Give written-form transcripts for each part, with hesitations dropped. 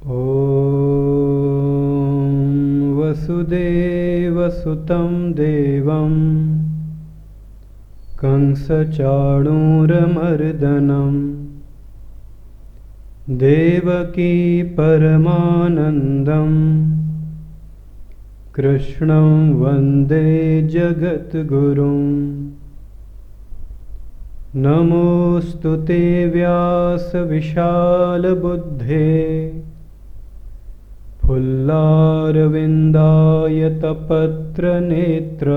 ॐ वसुदेवसुतं देवं कंसचाणूरमर्दनं देवकी परमानन्दं कृष्णं वन्दे जगद्गुरुं। नमोऽस्तु ते व्यासविशालबुद्धे फुल्लारविन्दायतपत्रनेत्र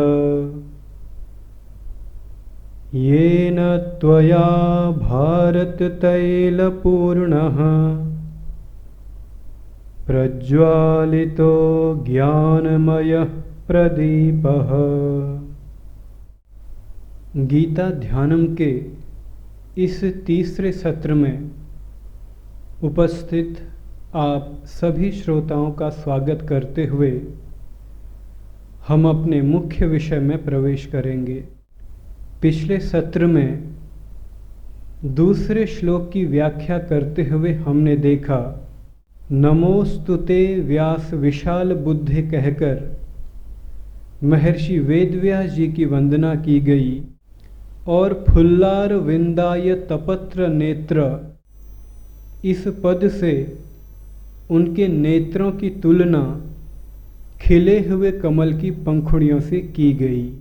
येन त्वया भारततैलपूर्णः प्रज्वालितो ज्ञानमयः प्रदीपः। गीता ध्यानम के इस तीसरे सत्र में उपस्थित आप सभी श्रोताओं का स्वागत करते हुए हम अपने मुख्य विषय में प्रवेश करेंगे। पिछले सत्र में दूसरे श्लोक की व्याख्या करते हुए हमने देखा, नमोस्तुते व्यास विशाल बुद्धि कहकर महर्षि वेदव्यास जी की वंदना की गई और फुल्लार विंदाय तपत्र नेत्र इस पद से उनके नेत्रों की तुलना खिले हुए कमल की पंखुड़ियों से की गई।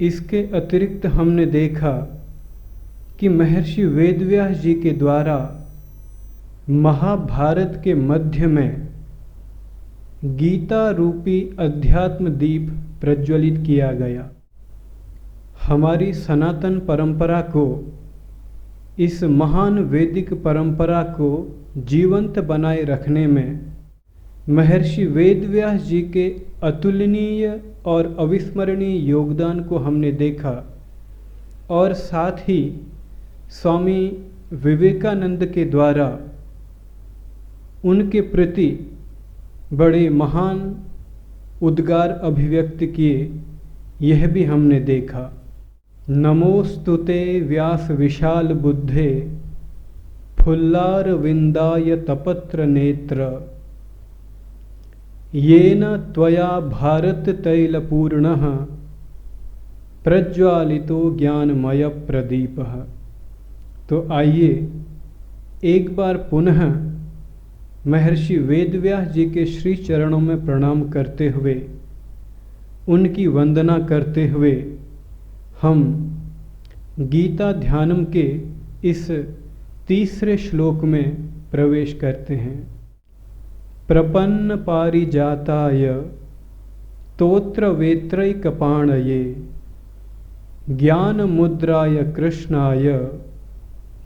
इसके अतिरिक्त हमने देखा कि महर्षि वेदव्यास जी के द्वारा महाभारत के मध्य में गीता रूपी अध्यात्म दीप प्रज्वलित किया गया। हमारी सनातन परंपरा को, इस महान वैदिक परंपरा को जीवंत बनाए रखने में महर्षि वेदव्यास जी के अतुलनीय और अविस्मरणीय योगदान को हमने देखा और साथ ही स्वामी विवेकानंद के द्वारा उनके प्रति बड़े महान उद्गार अभिव्यक्त किए, यह भी हमने देखा। नमोस्तुते व्यास विशाल बुद्धे फुल्लार विंदाय तपत्र नेत्र येन त्वया भारत तैलपूर्णः प्रज्वालितो ज्ञानमय प्रदीपः। तो आइए एक बार पुनः महर्षि वेदव्यास जी के श्री चरणों में प्रणाम करते हुए, उनकी वंदना करते हुए हम गीता ध्यानम के इस तीसरे श्लोक में प्रवेश करते हैं। प्रपन्न पारिजाताय तोत्र वेत्रैकपाणये ज्ञान मुद्राय कृष्णाय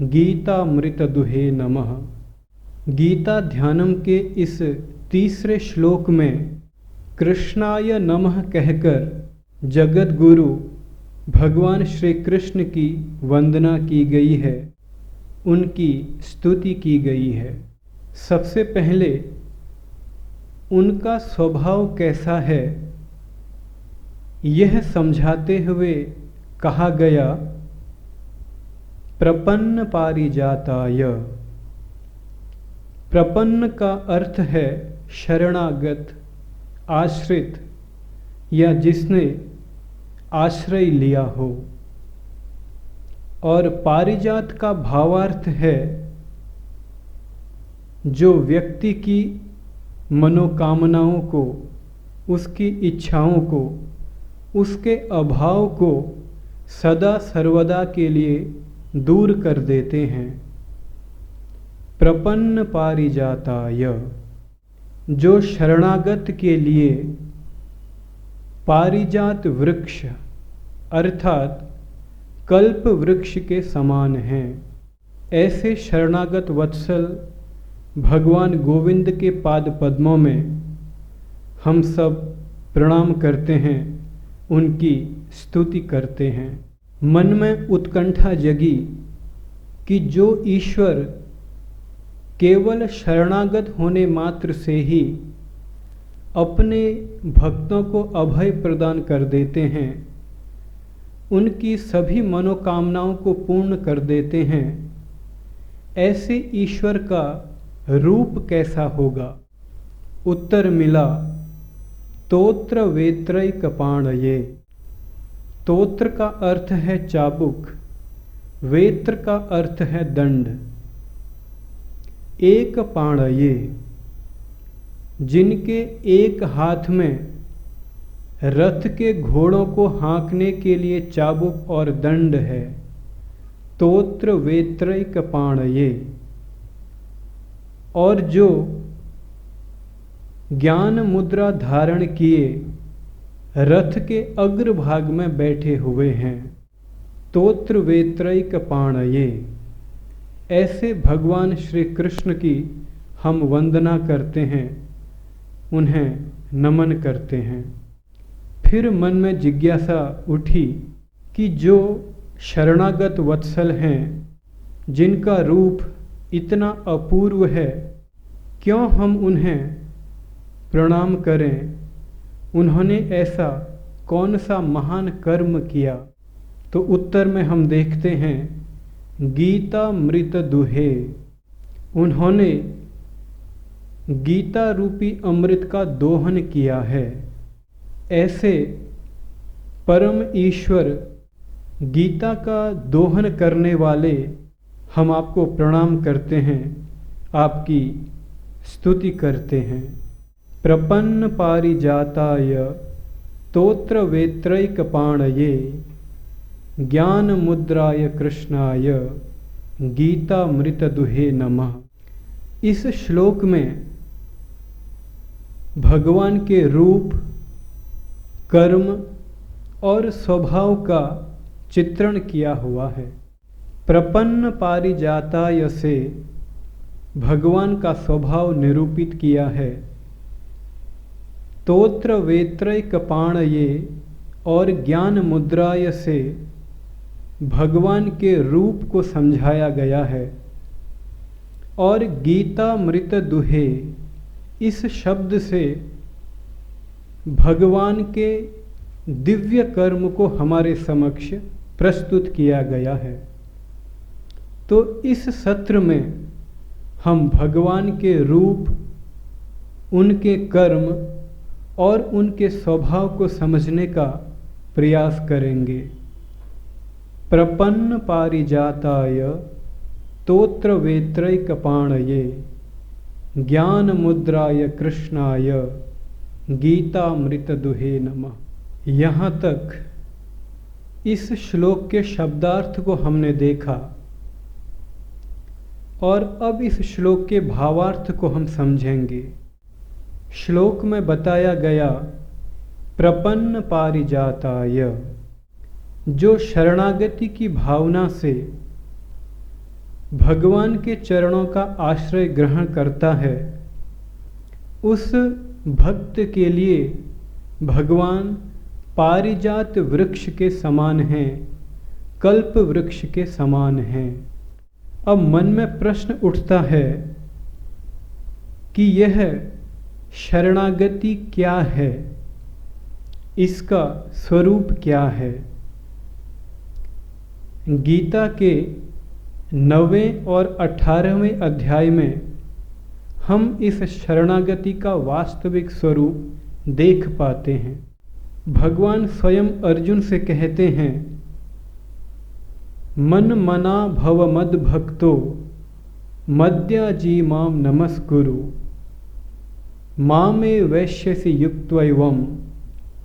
गीतामृतदुहे नमः। गीता ध्यानम के इस तीसरे श्लोक में कृष्णाय नमः कहकर जगत गुरु भगवान श्री कृष्ण की वंदना की गई है, उनकी स्तुति की गई है। सबसे पहले उनका स्वभाव कैसा है यह समझाते हुए कहा गया, प्रपन्न पारिजाताय। प्रपन्न का अर्थ है शरणागत, आश्रित या जिसने आश्रय लिया हो, और पारिजात का भावार्थ है जो व्यक्ति की मनोकामनाओं को, उसकी इच्छाओं को, उसके अभाव को सदा सर्वदा के लिए दूर कर देते हैं। प्रपन्न पारिजाताय, जो शरणागत के लिए पारिजात वृक्ष अर्थात कल्प वृक्ष के समान हैं। ऐसे शरणागत वत्सल भगवान गोविंद के पाद पद्मों में हम सब प्रणाम करते हैं, उनकी स्तुति करते हैं। मन में उत्कंठा जगी कि जो ईश्वर केवल शरणागत होने मात्र से ही अपने भक्तों को अभय प्रदान कर देते हैं, उनकी सभी मनोकामनाओं को पूर्ण कर देते हैं, ऐसे ईश्वर का रूप कैसा होगा? उत्तर मिला, तोत्र वेत्रैकपाणये। तोत्र का अर्थ है चाबुक, वेत्र का अर्थ है दंड। एक पाणये, जिनके एक हाथ में रथ के घोड़ों को हाँकने के लिए चाबुक और दंड है। तोत्र वेत्रैकपाणये। और जो ज्ञान मुद्रा धारण किए रथ के अग्रभाग में बैठे हुए हैं। तोत्र वेत्रैकपाणये। ऐसे भगवान श्री कृष्ण की हम वंदना करते हैं, उन्हें नमन करते हैं। फिर मन में जिज्ञासा उठी कि जो शरणागत वत्सल हैं, जिनका रूप इतना अपूर्व है, क्यों हम उन्हें प्रणाम करें? उन्होंने ऐसा कौन सा महान कर्म किया? तो उत्तर में हम देखते हैं, गीता मृत दुहे। उन्होंने गीता रूपी अमृत का दोहन किया है। ऐसे परम ईश्वर गीता का दोहन करने वाले हम आपको प्रणाम करते हैं, आपकी स्तुति करते हैं। प्रपन्न पारिजाताय तोत्र वेत्रैकपाणये ज्ञान मुद्राय कृष्णाय गीतामृत दुहे नमः। इस श्लोक में भगवान के रूप, कर्म और स्वभाव का चित्रण किया हुआ है। प्रपन्न पारिजाताय से भगवान का स्वभाव निरूपित किया है। तोत्र वेत्रैकपाणये और ज्ञान मुद्राय से भगवान के रूप को समझाया गया है। और गीतामृत दुहे, इस शब्द से भगवान के दिव्य कर्म को हमारे समक्ष प्रस्तुत किया गया है। तो इस सत्र में हम भगवान के रूप, उनके कर्म और उनके स्वभाव को समझने का प्रयास करेंगे। प्रपन्न पारिजाताय तोत्र वेत्रैकपाणये ज्ञान मुद्राय कृष्णाय गीतामृत दुहे नमः। यहाँ तक इस श्लोक के शब्दार्थ को हमने देखा और अब इस श्लोक के भावार्थ को हम समझेंगे। श्लोक में बताया गया प्रपन्न पारिजाताय, जो शरणागति की भावना से भगवान के चरणों का आश्रय ग्रहण करता है, उस भक्त के लिए भगवान पारिजात वृक्ष के समान हैं, कल्प वृक्ष के समान हैं। अब मन में प्रश्न उठता है कि यह शरणागति क्या है, इसका स्वरूप क्या है। गीता के 9वें और 18वें अध्याय में हम इस शरणागति का वास्तविक स्वरूप देख पाते हैं। भगवान स्वयं अर्जुन से कहते हैं, मन मना भव मद भक्तो मद्याजी माम नमस्कुरु मामे वैश्यसि युक्त्वैवं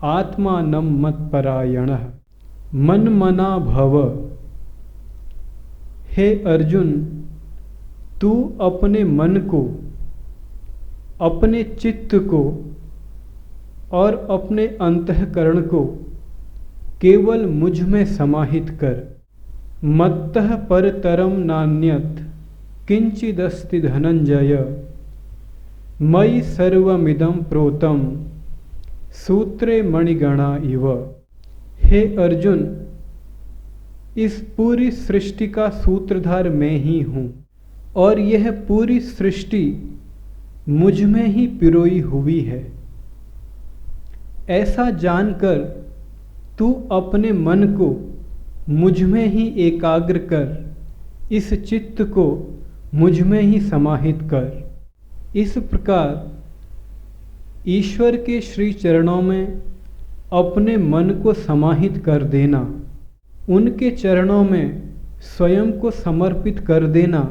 आत्मानं मत्परायणः। मन मना भव, हे अर्जुन, तू अपने मन को, अपने चित्त को और अपने अंतःकरण को केवल मुझ में समाहित कर। मत्तः परतरम नान्यत् किंचिदस्ति धनंजय मयि सर्वमिदं प्रोतम सूत्रे मणिगणा इव। हे अर्जुन, इस पूरी सृष्टि का सूत्रधार मैं ही हूँ और यह पूरी सृष्टि मुझ में ही पिरोई हुई है। ऐसा जानकर तू अपने मन को मुझ में ही एकाग्र कर, इस चित्त को मुझ में ही समाहित कर। इस प्रकार ईश्वर के श्री चरणों में अपने मन को समाहित कर देना, उनके चरणों में स्वयं को समर्पित कर देना,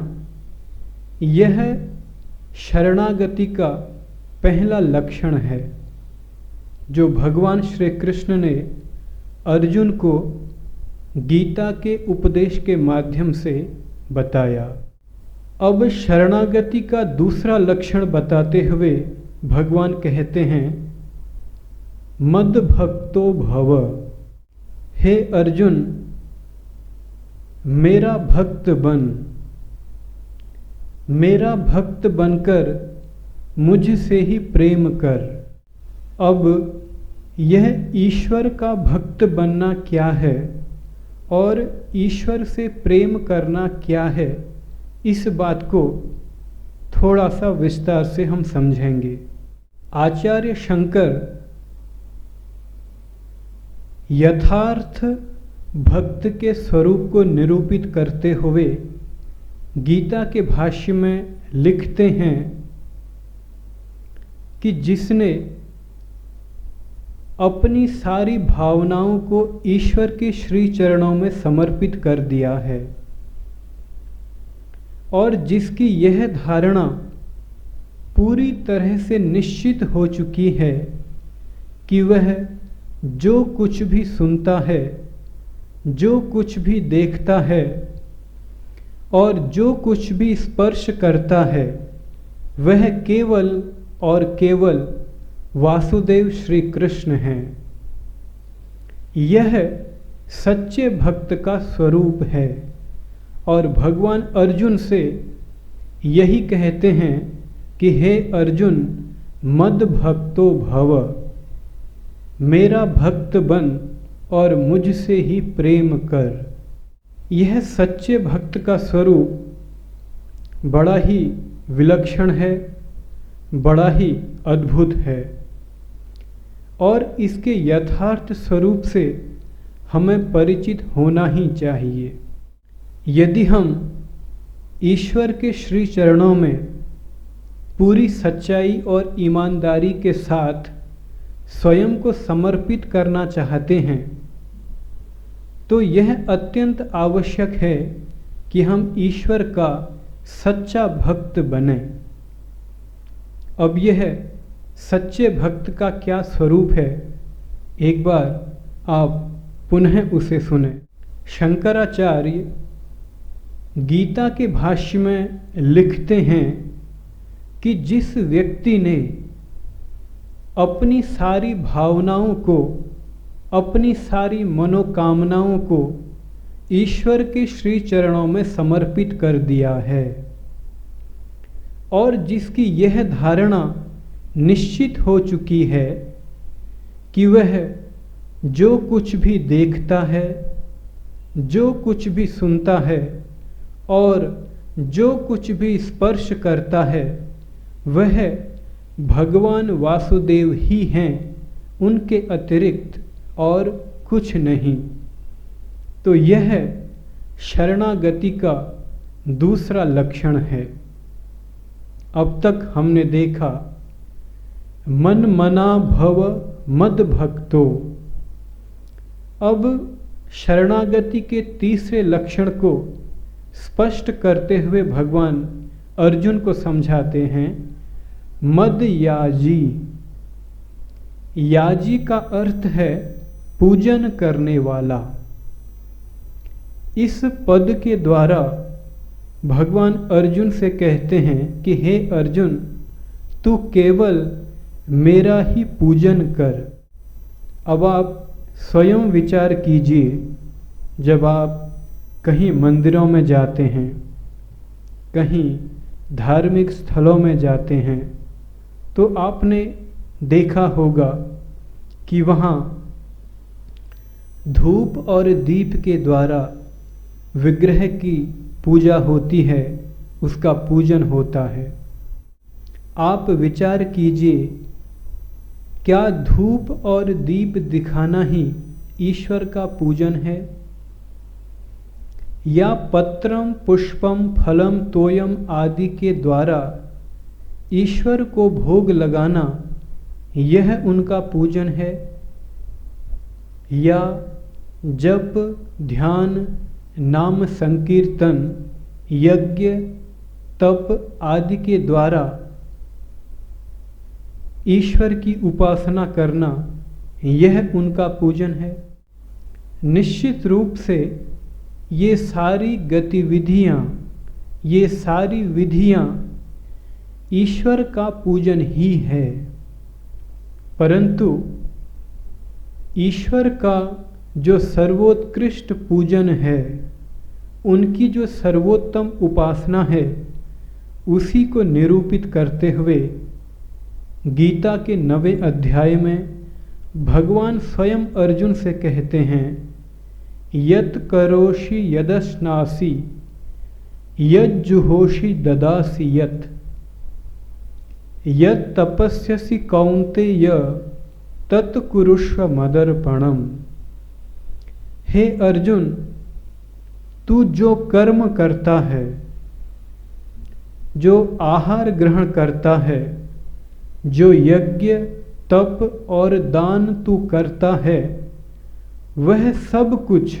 यह शरणागति का पहला लक्षण है जो भगवान श्री कृष्ण ने अर्जुन को गीता के उपदेश के माध्यम से बताया। अब शरणागति का दूसरा लक्षण बताते हुए भगवान कहते हैं, मद भक्तो भव। हे अर्जुन, मेरा भक्त बन, मेरा भक्त बनकर मुझसे ही प्रेम कर। अब यह ईश्वर का भक्त बनना क्या है और ईश्वर से प्रेम करना क्या है, इस बात को थोड़ा सा विस्तार से हम समझेंगे। आचार्य शंकर यथार्थ भक्त के स्वरूप को निरूपित करते हुए गीता के भाष्य में लिखते हैं कि जिसने अपनी सारी भावनाओं को ईश्वर के श्री चरणों में समर्पित कर दिया है और जिसकी यह धारणा पूरी तरह से निश्चित हो चुकी है कि वह जो कुछ भी सुनता है, जो कुछ भी देखता है और जो कुछ भी स्पर्श करता है, वह केवल और केवल वासुदेव श्री कृष्ण हैं। यह सच्चे भक्त का स्वरूप है और भगवान अर्जुन से यही कहते हैं कि हे अर्जुन, मद भक्तो भव, मेरा भक्त बन और मुझसे ही प्रेम कर। यह सच्चे भक्त का स्वरूप बड़ा ही विलक्षण है, बड़ा ही अद्भुत है और इसके यथार्थ स्वरूप से हमें परिचित होना ही चाहिए। यदि हम ईश्वर के श्री चरणों में पूरी सच्चाई और ईमानदारी के साथ स्वयं को समर्पित करना चाहते हैं तो यह अत्यंत आवश्यक है कि हम ईश्वर का सच्चा भक्त बने। अब यह सच्चे भक्त का क्या स्वरूप है, एक बार आप पुनः उसे सुने। शंकराचार्य गीता के भाष्य में लिखते हैं कि जिस व्यक्ति ने अपनी सारी भावनाओं को, अपनी सारी मनोकामनाओं को ईश्वर के श्री चरणों में समर्पित कर दिया है और जिसकी यह धारणा निश्चित हो चुकी है कि वह जो कुछ भी देखता है, जो कुछ भी सुनता है और जो कुछ भी स्पर्श करता है, वह भगवान वासुदेव ही हैं, उनके अतिरिक्त और कुछ नहीं, तो यह शरणागति का दूसरा लक्षण है। अब तक हमने देखा मन मना भव मद भक्तो। अब शरणागति के तीसरे लक्षण को स्पष्ट करते हुए भगवान अर्जुन को समझाते हैं, मद याजी। याजी का अर्थ है पूजन करने वाला। इस पद के द्वारा भगवान अर्जुन से कहते हैं कि हे अर्जुन, तू केवल मेरा ही पूजन कर। अब आप स्वयं विचार कीजिए, जब आप कहीं मंदिरों में जाते हैं, कहीं धार्मिक स्थलों में जाते हैं, तो आपने देखा होगा कि वहाँ धूप और दीप के द्वारा विग्रह की पूजा होती है, उसका पूजन होता है। आप विचार कीजिए, क्या धूप और दीप दिखाना ही ईश्वर का पूजन है, या पत्रम पुष्पम फलम तोयम आदि के द्वारा ईश्वर को भोग लगाना यह उनका पूजन है, या जप, ध्यान, नाम संकीर्तन, यज्ञ, तप आदि के द्वारा ईश्वर की उपासना करना यह उनका पूजन है। निश्चित रूप से ये सारी गतिविधियाँ, ये सारी विधियाँ ईश्वर का पूजन ही है, परंतु ईश्वर का जो सर्वोत्कृष्ट पूजन है, उनकी जो सर्वोत्तम उपासना है, उसी को निरूपित करते हुए गीता के 9वें अध्याय में भगवान स्वयं अर्जुन से कहते हैं, यत् करोषि यदश्नासि यज्जुहोषि ददासि यत् यत् तपस्यसि कौन्तेय तत् कुरुष्व मदर्पणम्। हे अर्जुन, तू जो कर्म करता है, जो आहार ग्रहण करता है, जो यज्ञ, तप और दान तू करता है, वह सब कुछ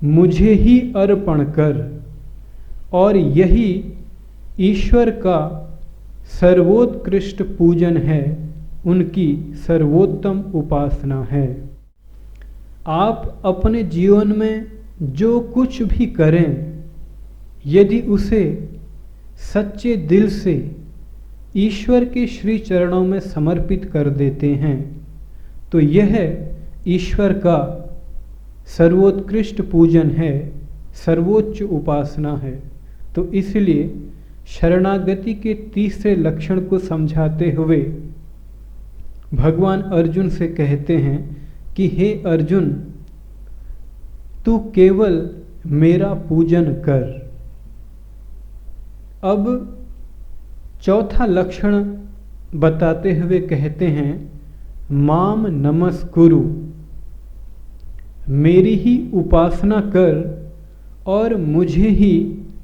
मुझे ही अर्पण कर, और यही ईश्वर का सर्वोत्कृष्ट पूजन है, उनकी सर्वोत्तम उपासना है। आप अपने जीवन में जो कुछ भी करें, यदि उसे सच्चे दिल से ईश्वर के श्री चरणों में समर्पित कर देते हैं, तो यह ईश्वर का सर्वोत्कृष्ट पूजन है, सर्वोच्च उपासना है। तो इसलिए शरणागति के तीसरे लक्षण को समझाते हुए भगवान अर्जुन से कहते हैं कि हे अर्जुन, तू केवल मेरा पूजन कर। अब चौथा लक्षण बताते हुए कहते हैं, माम नमस्कुरु, मेरी ही उपासना कर और मुझे ही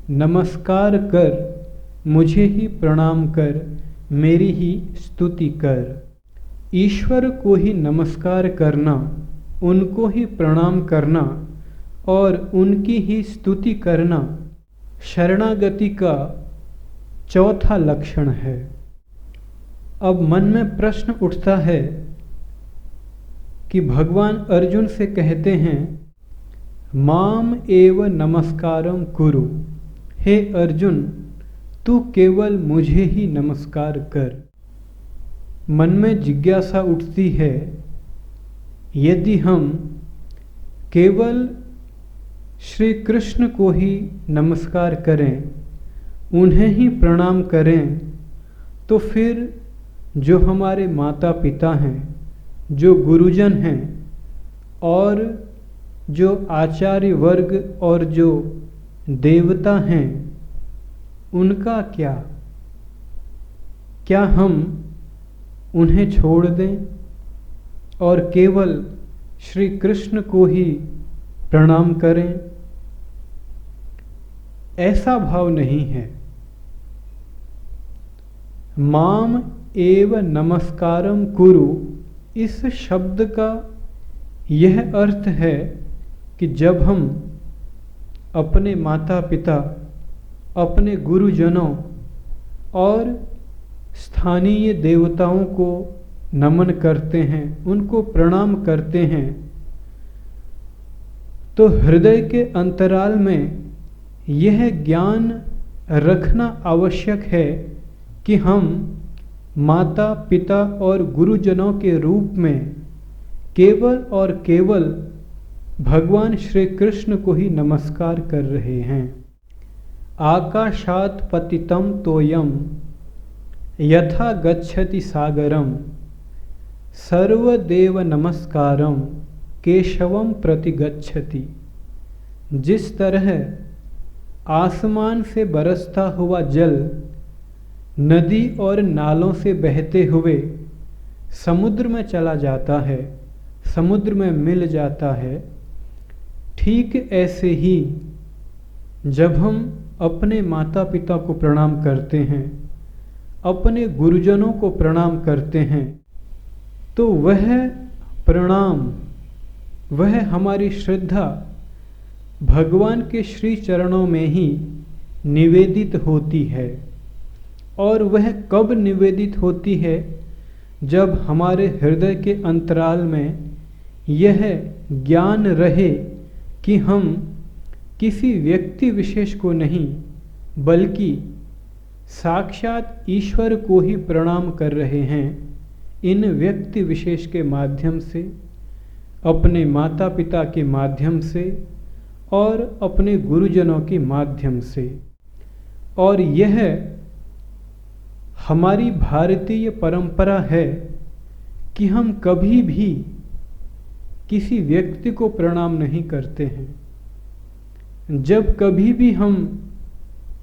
नमस्कार कर, मुझे ही प्रणाम कर, मेरी ही स्तुति कर। ईश्वर को ही नमस्कार करना, उनको ही प्रणाम करना और उनकी ही स्तुति करना शरणागति का चौथा लक्षण है। अब मन में प्रश्न उठता है कि भगवान अर्जुन से कहते हैं, माम एव नमस्कारम कुरु, हे अर्जुन, तू केवल मुझे ही नमस्कार कर। मन में जिज्ञासा उठती है, यदि हम केवल श्री कृष्ण को ही नमस्कार करें, उन्हें ही प्रणाम करें, तो फिर जो हमारे माता पिता हैं, जो गुरुजन हैं और जो आचार्य वर्ग और जो देवता हैं, उनका क्या? क्या हम उन्हें छोड़ दें और केवल श्री कृष्ण को ही प्रणाम करें? ऐसा भाव नहीं है। माम एव नमस्कारम कुरु, इस शब्द का यह अर्थ है कि जब हम अपने माता पिता, अपने गुरुजनों और स्थानीय देवताओं को नमन करते हैं, उनको प्रणाम करते हैं, तो हृदय के अंतराल में यह ज्ञान रखना आवश्यक है कि हम माता पिता और गुरुजनों के रूप में केवल और केवल भगवान श्री कृष्ण को ही नमस्कार कर रहे हैं। आकाशात् पतितं तोयम यथा गच्छति सागरम सर्वदेव नमस्कारम केशवम प्रति गच्छति। जिस तरह आसमान से बरसता हुआ जल नदी और नालों से बहते हुए समुद्र में चला जाता है, समुद्र में मिल जाता है, ठीक ऐसे ही जब हम अपने माता पिता को प्रणाम करते हैं, अपने गुरुजनों को प्रणाम करते हैं तो वह प्रणाम, वह हमारी श्रद्धा भगवान के श्री चरणों में ही निवेदित होती है। और वह कब निवेदित होती है? जब हमारे हृदय के अंतराल में यह ज्ञान रहे कि हम किसी व्यक्ति विशेष को नहीं बल्कि साक्षात ईश्वर को ही प्रणाम कर रहे हैं, इन व्यक्ति विशेष के माध्यम से, अपने माता पिता के माध्यम से और अपने गुरुजनों के माध्यम से। और यह हमारी भारतीय परंपरा है कि हम कभी भी किसी व्यक्ति को प्रणाम नहीं करते हैं। जब कभी भी हम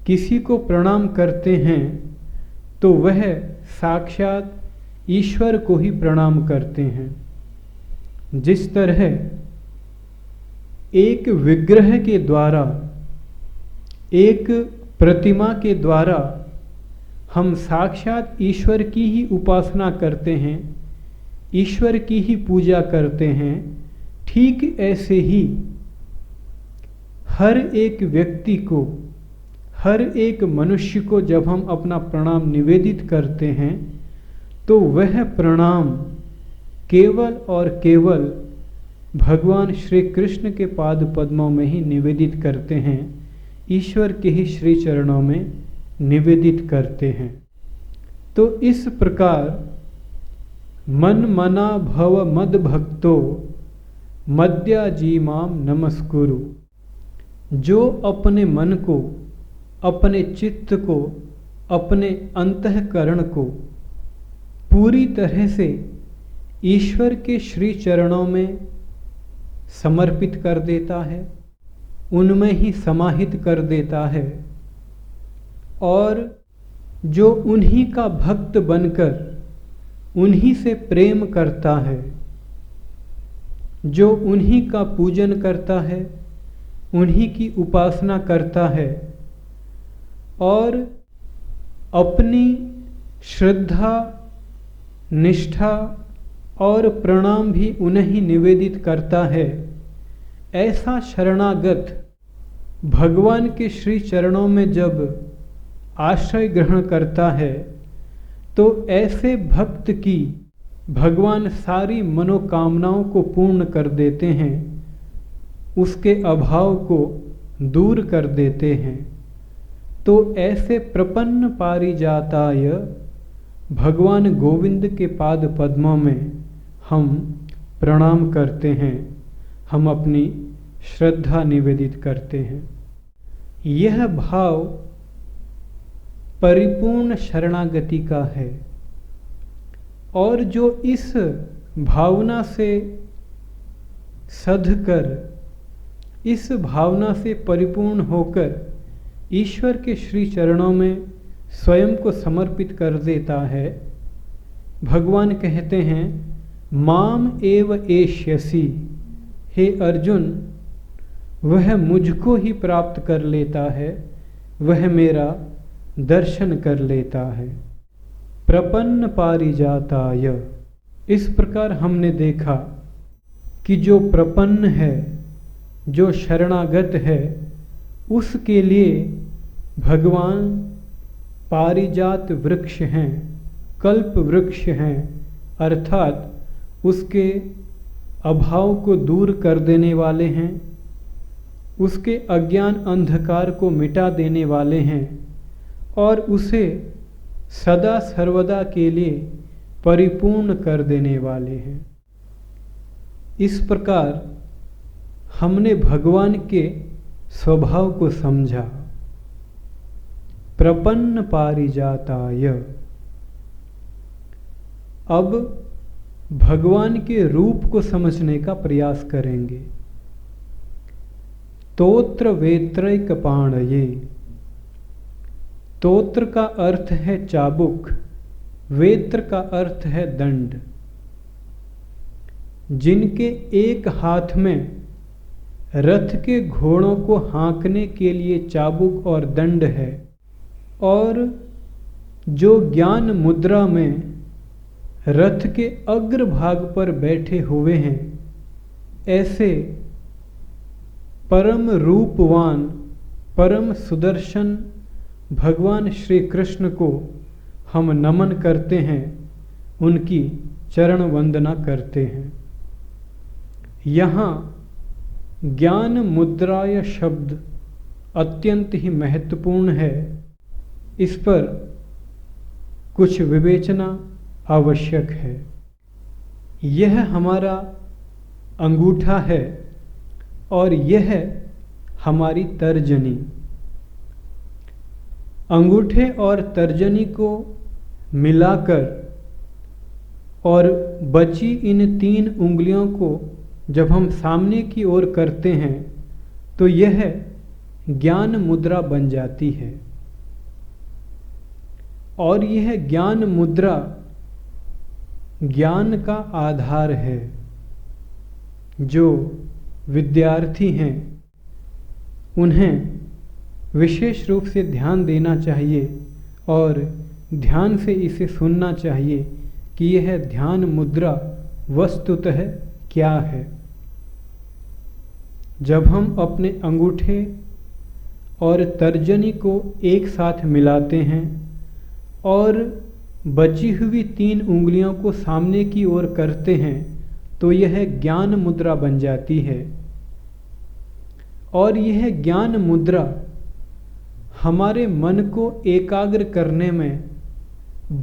किसी को प्रणाम करते हैं तो वह साक्षात ईश्वर को ही प्रणाम करते हैं। जिस तरह एक विग्रह के द्वारा, एक प्रतिमा के द्वारा हम साक्षात ईश्वर की ही उपासना करते हैं, ईश्वर की ही पूजा करते हैं, ठीक ऐसे ही हर एक व्यक्ति को, हर एक मनुष्य को जब हम अपना प्रणाम निवेदित करते हैं तो वह प्रणाम केवल और केवल भगवान श्री कृष्ण के पाद पद्मों में ही निवेदित करते हैं, ईश्वर के ही श्री चरणों में निवेदित करते हैं। तो इस प्रकार मन मना भव मद भक्तो मद्याजीमाम नमस्कुरु, जो अपने मन को, अपने चित्त को, अपने अंतःकरण को पूरी तरह से ईश्वर के श्री चरणों में समर्पित कर देता है, उनमें ही समाहित कर देता है, और जो उन्हीं का भक्त बनकर उन्हीं से प्रेम करता है, जो उन्हीं का पूजन करता है, उन्हीं की उपासना करता है और अपनी श्रद्धा, निष्ठा और प्रणाम भी उन्हें ही निवेदित करता है, ऐसा शरणागत भगवान के श्री चरणों में जब आश्रय ग्रहण करता है तो ऐसे भक्त की भगवान सारी मनोकामनाओं को पूर्ण कर देते हैं, उसके अभाव को दूर कर देते हैं। तो ऐसे प्रपन्न पारिजाताय भगवान गोविंद के पाद पद्मों में हम प्रणाम करते हैं, हम अपनी श्रद्धा निवेदित करते हैं। यह भाव परिपूर्ण शरणागति का है, और जो इस भावना से सधकर, इस भावना से परिपूर्ण होकर ईश्वर के श्री चरणों में स्वयं को समर्पित कर देता है, भगवान कहते हैं माम एव एष्यसि, हे अर्जुन वह मुझको ही प्राप्त कर लेता है, वह मेरा दर्शन कर लेता है। प्रपन्न पारिजाताय, इस प्रकार हमने देखा कि जो प्रपन्न है, जो शरणागत है, उसके लिए भगवान पारिजात वृक्ष हैं, कल्प वृक्ष हैं, अर्थात उसके अभाव को दूर कर देने वाले हैं, उसके अज्ञान अंधकार को मिटा देने वाले हैं और उसे सदा सर्वदा के लिए परिपूर्ण कर देने वाले हैं। इस प्रकार हमने भगवान के स्वभाव को समझा। प्रपन्न पारिजाताय। अब भगवान के रूप को समझने का प्रयास करेंगे। तोत्र वेत्रैकपाणये। तोत्र का अर्थ है चाबुक, वेत्र का अर्थ है दंड। जिनके एक हाथ में रथ के घोड़ों को हाँकने के लिए चाबुक और दंड है, और जो ज्ञान मुद्रा में रथ के अग्रभाग पर बैठे हुए हैं, ऐसे परम रूपवान परम सुदर्शन भगवान श्री कृष्ण को हम नमन करते हैं, उनकी चरण वंदना करते हैं। यहाँ ज्ञान मुद्राय शब्द अत्यंत ही महत्वपूर्ण है। इस पर कुछ विवेचना आवश्यक है। यह हमारा अंगूठा है और यह हमारी तर्जनी। अंगूठे और तर्जनी को मिलाकर और बची इन 3 उंगलियों को जब हम सामने की ओर करते हैं तो यह ज्ञान मुद्रा बन जाती है। और यह ज्ञान मुद्रा ज्ञान का आधार है। जो विद्यार्थी हैं उन्हें विशेष रूप से ध्यान देना चाहिए और ध्यान से इसे सुनना चाहिए कि यह ध्यान मुद्रा वस्तुतः क्या है। जब हम अपने अंगूठे और तर्जनी को एक साथ मिलाते हैं और बची हुई 3 उंगलियों को सामने की ओर करते हैं तो यह ज्ञान मुद्रा बन जाती है। और यह ज्ञान मुद्रा हमारे मन को एकाग्र करने में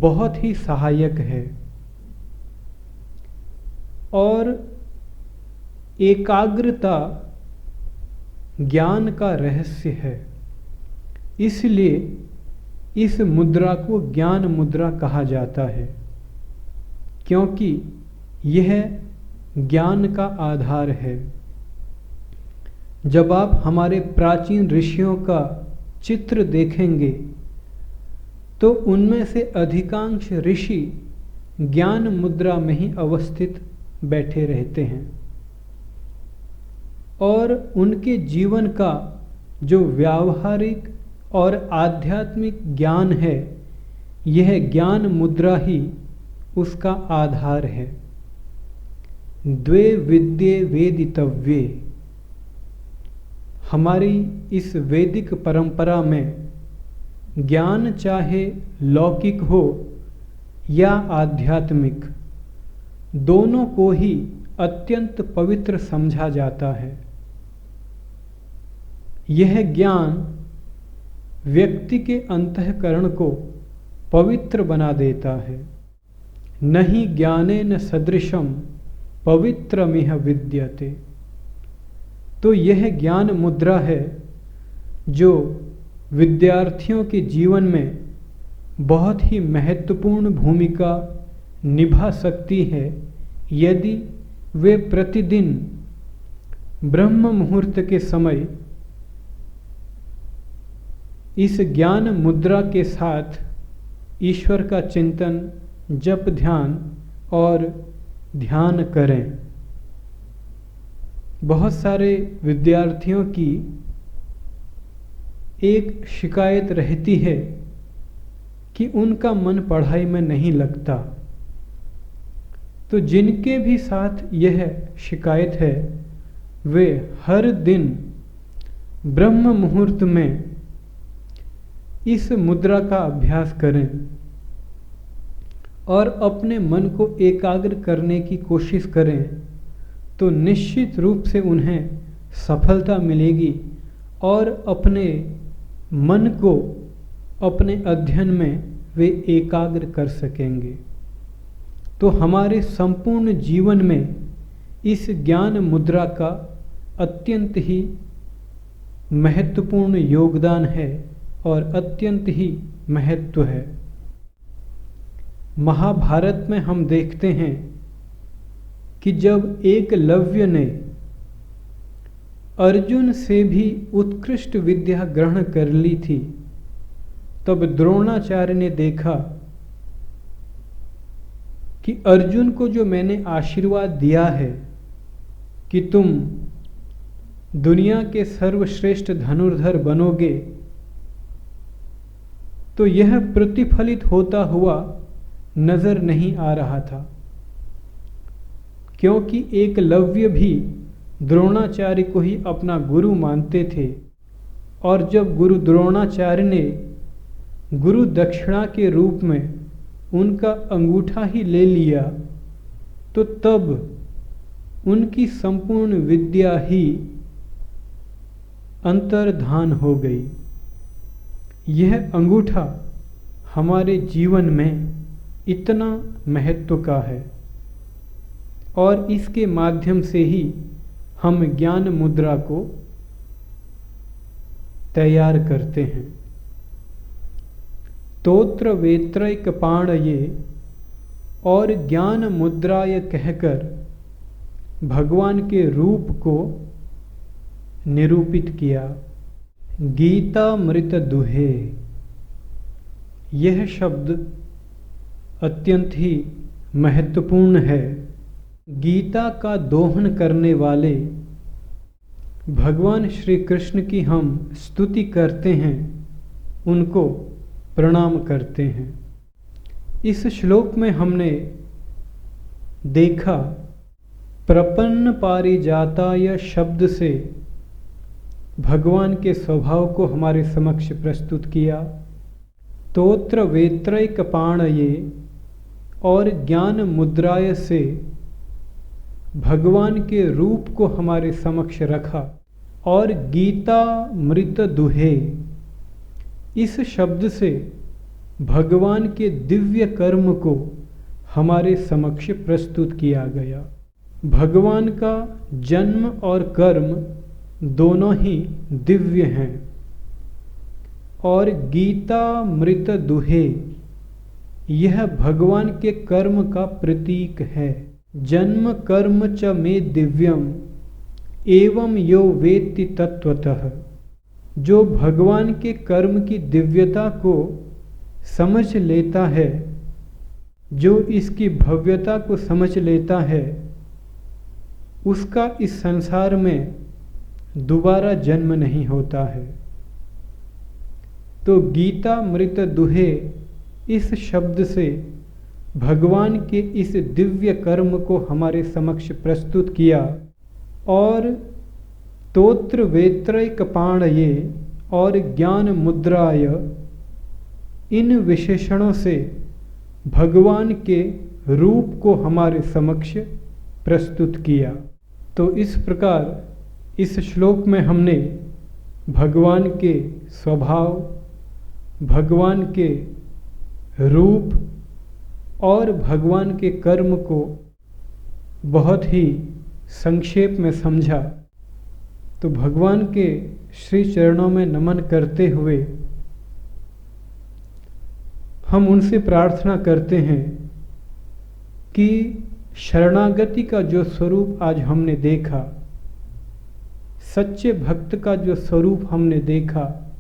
बहुत ही सहायक है। और एकाग्रता ज्ञान का रहस्य है, इसलिए इस मुद्रा को ज्ञान मुद्रा कहा जाता है, क्योंकि यह ज्ञान का आधार है। जब आप हमारे प्राचीन ऋषियों का चित्र देखेंगे तो उनमें से अधिकांश ऋषि ज्ञान मुद्रा में ही अवस्थित बैठे रहते हैं और उनके जीवन का जो व्यावहारिक और आध्यात्मिक ज्ञान है, यह ज्ञान मुद्रा ही उसका आधार है। द्वे विद्ये वेदितव्ये। हमारी इस वैदिक परंपरा में ज्ञान चाहे लौकिक हो या आध्यात्मिक, दोनों को ही अत्यंत पवित्र समझा जाता है। यह ज्ञान व्यक्ति के अंतःकरण को पवित्र बना देता है। नहि ज्ञानेन सदृशम पवित्रमिह विद्यते। तो यह ज्ञान मुद्रा है जो विद्यार्थियों के जीवन में बहुत ही महत्वपूर्ण भूमिका निभा सकती है यदि वे प्रतिदिन ब्रह्म मुहूर्त के समय इस ज्ञान मुद्रा के साथ ईश्वर का चिंतन, जप, ध्यान और ध्यान करें। बहुत सारे विद्यार्थियों की एक शिकायत रहती है कि उनका मन पढ़ाई में नहीं लगता। तो जिनके भी साथ यह शिकायत है वे हर दिन ब्रह्म मुहूर्त में इस मुद्रा का अभ्यास करें और अपने मन को एकाग्र करने की कोशिश करें, तो निश्चित रूप से उन्हें सफलता मिलेगी और अपने मन को अपने अध्ययन में वे एकाग्र कर सकेंगे। तो हमारे संपूर्ण जीवन में इस ज्ञान मुद्रा का अत्यंत ही महत्वपूर्ण योगदान है और अत्यंत ही महत्व है। महाभारत में हम देखते हैं कि जब एकलव्य ने अर्जुन से भी उत्कृष्ट विद्या ग्रहण कर ली थी, तब द्रोणाचार्य ने देखा कि अर्जुन को जो मैंने आशीर्वाद दिया है कि तुम दुनिया के सर्वश्रेष्ठ धनुर्धर बनोगे, तो यह प्रतिफलित होता हुआ नजर नहीं आ रहा था, क्योंकि एकलव्य भी द्रोणाचार्य को ही अपना गुरु मानते थे। और जब गुरु द्रोणाचार्य ने गुरु दक्षिणा के रूप में उनका अंगूठा ही ले लिया, तो तब उनकी संपूर्ण विद्या ही अंतर्धान हो गई। यह अंगूठा हमारे जीवन में इतना महत्व का है और इसके माध्यम से ही हम ज्ञान मुद्रा को तैयार करते हैं। तोत्र वेत्रैक पाणये और ज्ञान मुद्राय कहकर भगवान के रूप को निरूपित किया। गीतामृत दुहे, यह शब्द अत्यंत ही महत्वपूर्ण है। गीता का दोहन करने वाले भगवान श्री कृष्ण की हम स्तुति करते हैं, उनको प्रणाम करते हैं। इस श्लोक में हमने देखा प्रपन्न पारिजाताय शब्द से भगवान के स्वभाव को हमारे समक्ष प्रस्तुत किया। तोत्र वेत्रैक पाणये और ज्ञान मुद्राय से भगवान के रूप को हमारे समक्ष रखा। और गीता मृत दुहे, इस शब्द से भगवान के दिव्य कर्म को हमारे समक्ष प्रस्तुत किया गया। भगवान का जन्म और कर्म दोनों ही दिव्य हैं। और गीता मृत दुहे, यह भगवान के कर्म का प्रतीक है। जन्म कर्म च मे दिव्यम एवं यो वेत्ति तत्वतः, जो भगवान के कर्म की दिव्यता को समझ लेता है, जो इसकी भव्यता को समझ लेता है, उसका इस संसार में दोबारा जन्म नहीं होता है। तो गीता मृत दुहे, इस शब्द से भगवान के इस दिव्य कर्म को हमारे समक्ष प्रस्तुत किया। और तोत्र वेत्रैक पाणये और ज्ञान मुद्राय, इन विशेषणों से भगवान के रूप को हमारे समक्ष प्रस्तुत किया। तो इस प्रकार इस श्लोक में हमने भगवान के स्वभाव, भगवान के रूप और भगवान के कर्म को बहुत ही संक्षेप में समझा। तो भगवान के श्री चरणों में नमन करते हुए हम उनसे प्रार्थना करते हैं कि शरणागति का जो स्वरूप आज हमने देखा, सच्चे भक्त का जो स्वरूप हमने देखा,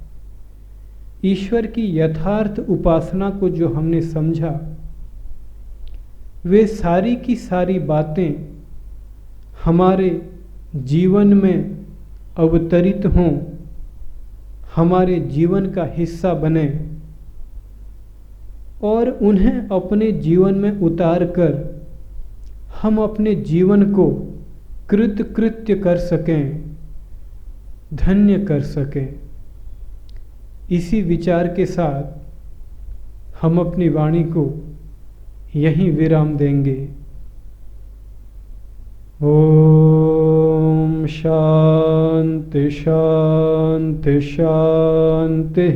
ईश्वर की यथार्थ उपासना को जो हमने समझा, वे सारी की सारी बातें हमारे जीवन में अवतरित हों, हमारे जीवन का हिस्सा बने और उन्हें अपने जीवन में उतार कर हम अपने जीवन को कृतकृत्य कर सकें, धन्य कर सकें। इसी विचार के साथ हम अपनी वाणी को यहीं विराम देंगे। ओम शांति शांति शांति।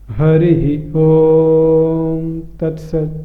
हरि ओम तत्सत।